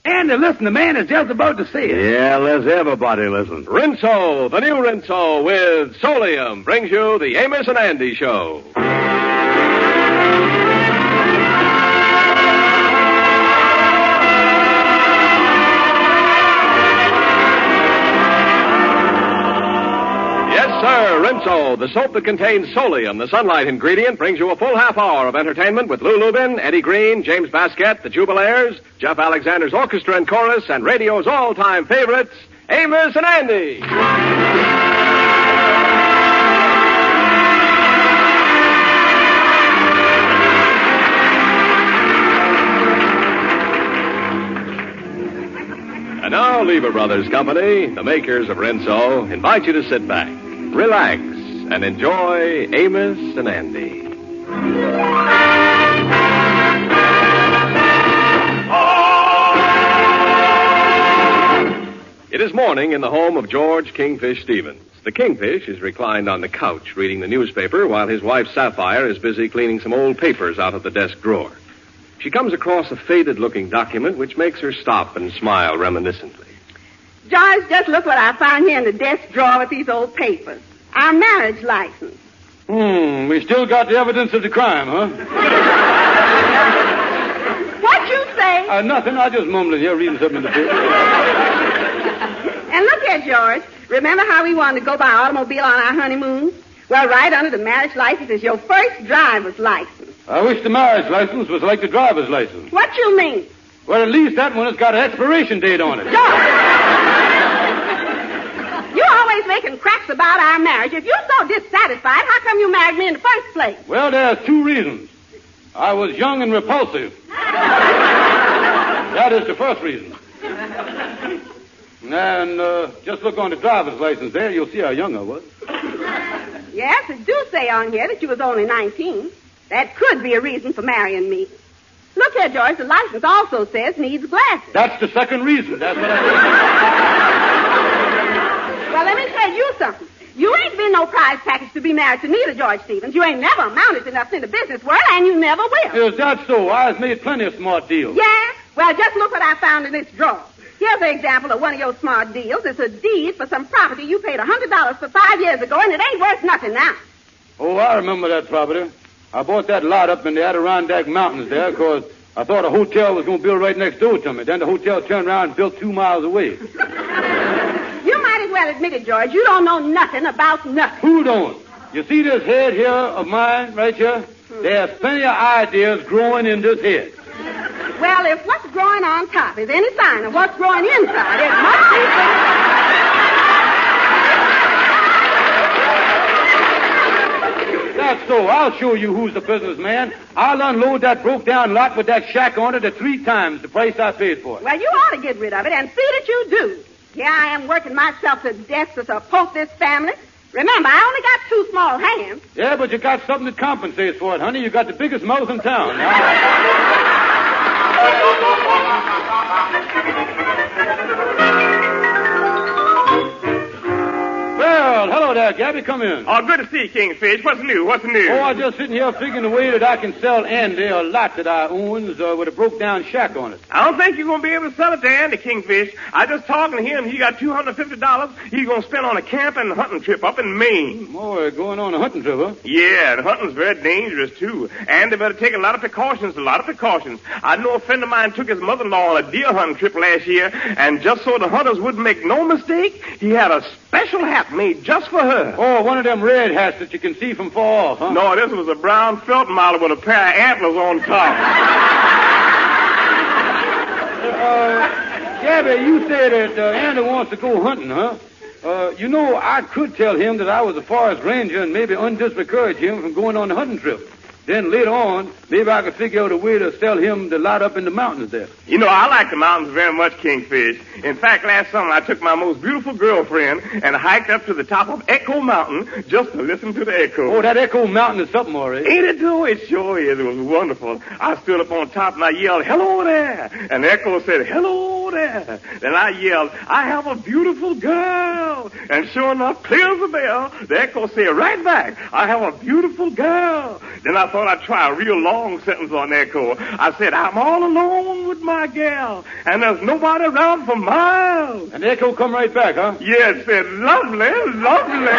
Andy, listen, the man is just about to say it. Yeah, let's everybody listen. Rinso, the new Rinso with Solium, brings you the Amos and Andy Show. Sir, Rinso, the soap that contains Solium, the sunlight ingredient, brings you a full half hour of entertainment with Lou Lubin, Eddie Green, James Baskett, the Jubilaires, Jeff Alexander's orchestra and chorus, and radio's all-time favorites, Amos and Andy. And now, Lever Brothers Company, the makers of Rinso, invite you to sit back, relax, and enjoy Amos and Andy. It is morning in the home of George Kingfish Stevens. The Kingfish is reclined on the couch reading the newspaper while his wife Sapphire is busy cleaning some old papers out of the desk drawer. She comes across a faded-looking document which makes her stop and smile reminiscently. George, just look what I found here in the desk drawer with these old papers. Our marriage license. We still got the evidence of the crime, huh? What'd you say? Nothing. I just mumbled here reading something in the paper. And look here, George. Remember how we wanted to go by automobile on our honeymoon? Well, right under the marriage license is your first driver's license. I wish the marriage license was like the driver's license. What you mean? Well, at least that one has got an expiration date on it. You're always making cracks about our marriage. If you're so dissatisfied, how come you married me in the first place? Well, there's two reasons. I was young and repulsive. That is the first reason. And just look on the driver's license there. You'll see how young I was. Yes, it do say on here that you was only 19. That could be a reason for marrying me. Look here, George, the license also says needs glasses. That's the second reason. That's what I said. Well, let me tell you something. You ain't been no prize package to be married to neither, George Stevens. You ain't never amounted to nothing in the business world, and you never will. Is that so? I've made plenty of smart deals. Yeah? Well, just look what I found in this drawer. Here's an example of one of your smart deals. It's a deed for some property you paid $100 for 5 years ago, and it ain't worth nothing now. Oh, I remember that property. I bought that lot up in the Adirondack Mountains there because I thought a hotel was going to build right next door to me. Then the hotel turned around and built 2 miles away. You might as well admit it, George. You don't know nothing about nothing. Who don't? You see this head here of mine right here? There's plenty of ideas growing in this head. Well, if what's growing on top is any sign of what's growing inside, it must be... That's so. I'll show you who's the businessman. I'll unload that broke-down lot with that shack on it at 3 times the price I paid for it. Well, you ought to get rid of it and see that you do. Here I am working myself to death to support this family. Remember, I only got 2 small hands. Yeah, but you got something that compensates for it, honey. You got the biggest mouth in town. Well, hello there, Gabby. Come in. Oh, good to see you, Kingfish. What's new? What's new? Oh, I'm just sitting here figuring the way that I can sell Andy a lot that I owns with a broke-down shack on it. I don't think you're going to be able to sell it to Andy, Kingfish. I just talking to him. He got $250 he's going to spend on a camping and hunting trip up in Maine. Boy, going on a hunting trip, huh? Yeah, and hunting's very dangerous, too. Andy better take a lot of precautions, I know a friend of mine took his mother-in-law on a deer hunting trip last year, and just so the hunters wouldn't make no mistake, he had a special hat made just for her. Oh, one of them red hats that you can see from far off, huh? No, this was a brown felt model with a pair of antlers on top. Gabby, you say that Andy wants to go hunting, huh? You know, I could tell him that I was a forest ranger and maybe undiscourage him from going on the hunting trip. Then later on, maybe I could figure out a way to sell him the lot up in the mountains there. You know, I like the mountains very much, Kingfish. In fact, last summer I took my most beautiful girlfriend and hiked up to the top of Echo Mountain just to listen to the echo. Oh, that Echo Mountain is something, all right. Ain't it, though? It sure is. It was wonderful. I stood up on top and I yelled, "Hello there!" And the echo said, "Hello there. Then I yelled, I have a beautiful girl. And sure enough, clear as a bell, the echo said right back, I have a beautiful girl. Then I thought I'd try a real long sentence on the echo. I said, I'm all alone with my gal, and there's nobody around for miles. And the echo come right back, huh? Yes, it said, lovely, lovely.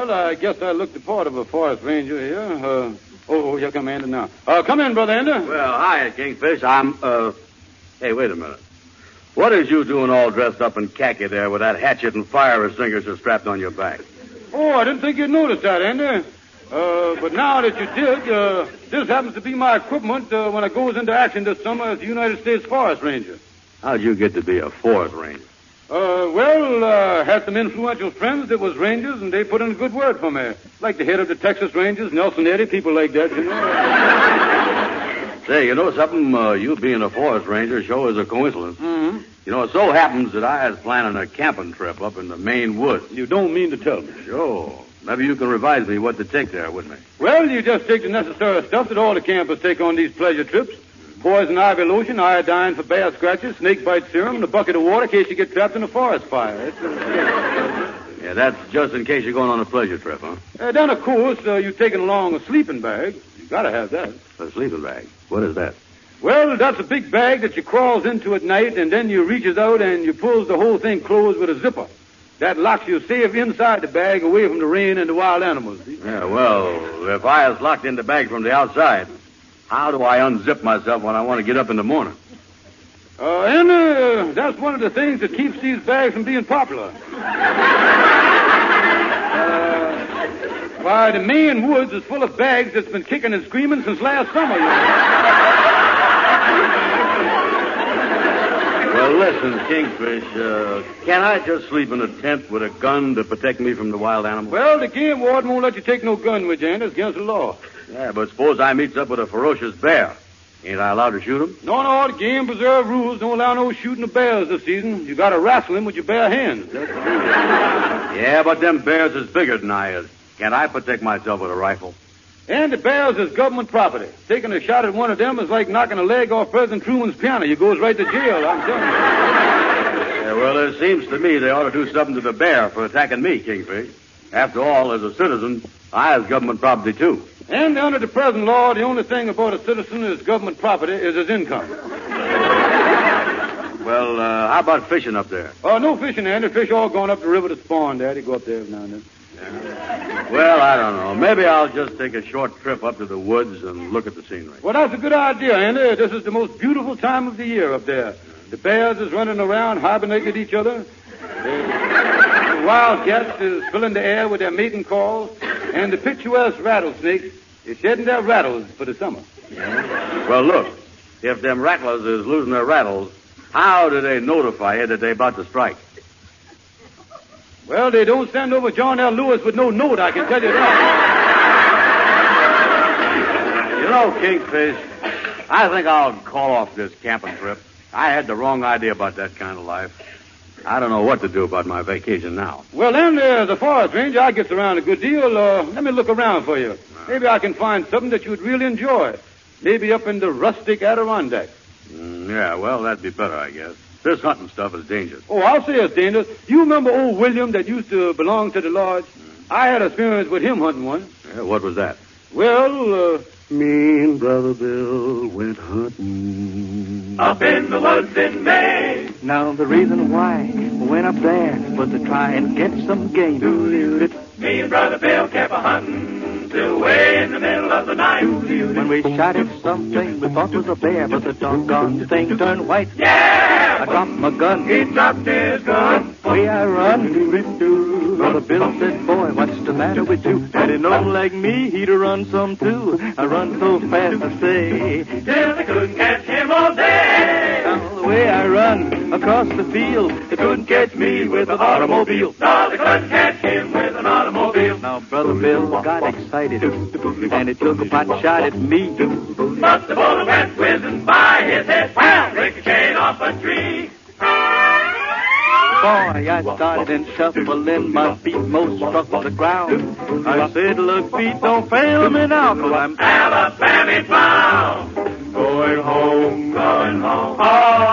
I guess I looked the part of a forest ranger here. Here come Andy now. Come in, Brother Andy. Well, hi, Kingfish. Hey, wait a minute. What is you doing all dressed up in khaki there with that hatchet and fire extinguisher strapped on your back? Oh, I didn't think you'd notice that, Andy. But now that you did, this happens to be my equipment when I goes into action this summer as the United States Forest Ranger. How'd you get to be a forest ranger? Had some influential friends that was rangers, and they put in a good word for me. Like the head of the Texas Rangers, Nelson Eddy, people like that, you know. Say, you know something? You being a forest ranger sure is a coincidence. Mm-hmm. You know, it so happens that I was planning a camping trip up in the Maine woods. You don't mean to tell me. Sure. Maybe you can advise me what to take there with me. Well, you just take the necessary stuff that all the campers take on these pleasure trips. Poison ivy lotion, iodine for bear scratches, snake bite serum, and a bucket of water in case you get trapped in a forest fire. Yeah, that's just in case you're going on a pleasure trip, huh? Then, of course, you're taking along a sleeping bag. You gotta have that. A sleeping bag? What is that? Well, that's a big bag that you crawls into at night, and then you reaches out and you pulls the whole thing closed with a zipper. That locks you safe inside the bag, away from the rain and the wild animals. See? Yeah, well, if I was locked in the bag from the outside, how do I unzip myself when I want to get up in the morning? That's one of the things that keeps these bags from being popular. Why, the Maine woods is full of bags that's been kicking and screaming since last summer. Well, listen, Kingfish, can I just sleep in a tent with a gun to protect me from the wild animals? Well, the game warden won't let you take no gun with you, Andy. It's against the law. Yeah, but suppose I meets up with a ferocious bear. Ain't I allowed to shoot him? No, the game preserve rules don't allow no shooting of bears this season. You gotta wrestle him with your bare hands. Yeah, but them bears is bigger than I is. Can't I protect myself with a rifle? And the bears is government property. Taking a shot at one of them is like knocking a leg off President Truman's piano. You goes right to jail, I'm telling you. Yeah, well, it seems to me they ought to do something to the bear for attacking me, Kingfish. After all, as a citizen, I is government property, too. And under the present law, the only thing about a citizen is government property is his income. Well, how about fishing up there? Oh, no fishing, Andy. Fish all going up the river to spawn, Daddy. Go up there every now and then. Yeah. Well, I don't know. Maybe I'll just take a short trip up to the woods and look at the scenery. Well, that's a good idea, Andy. This is the most beautiful time of the year up there. The bears is running around, hibernating each other. The wildcats is filling the air with their mating calls. And the picturesque rattlesnakes is shedding their rattles for the summer. Yeah. Well, look. If them rattlers is losing their rattles, how do they notify you that they're about to strike? Well, they don't send over John L. Lewis with no note, I can tell you that. You know, Kingfish, I think I'll call off this camping trip. I had the wrong idea about that kind of life. I don't know what to do about my vacation now. Well, then, the forest ranger, I gets around a good deal. Let me look around for you. Maybe I can find something that you'd really enjoy. Maybe up in the rustic Adirondacks. Yeah, well, that'd be better, I guess. This hunting stuff is dangerous. Oh, I'll say it's dangerous. You remember old William that used to belong to the lodge? I had experience with him hunting once. Yeah, what was that? Well, me and Brother Bill went hunting up in the woods in Maine. Now the reason why we went up there was to try and get some game. Me and Brother Bill kept a-hunting till way in the middle of the night. When we shot at something we thought was a bear, but the doggone thing turned white. Yeah! I dropped my gun. He dropped his gun. Way I run. Brother Bill said, boy, what's the matter with you? Had he known like me, he'd have run some too. I run so fast, I say, till they couldn't catch him all day. Now the way I run across the field, they couldn't catch me with an automobile. No, they couldn't catch him with an automobile. Now Brother Bill got excited, and he took a pot shot at me. But the bullet went whizzing by his head, ricocheted off a tree. boy, I started in shuffling, my feet most struck the ground. I said, look, feet, don't fail me now, 'cause I'm Alabama bound. Going home, oh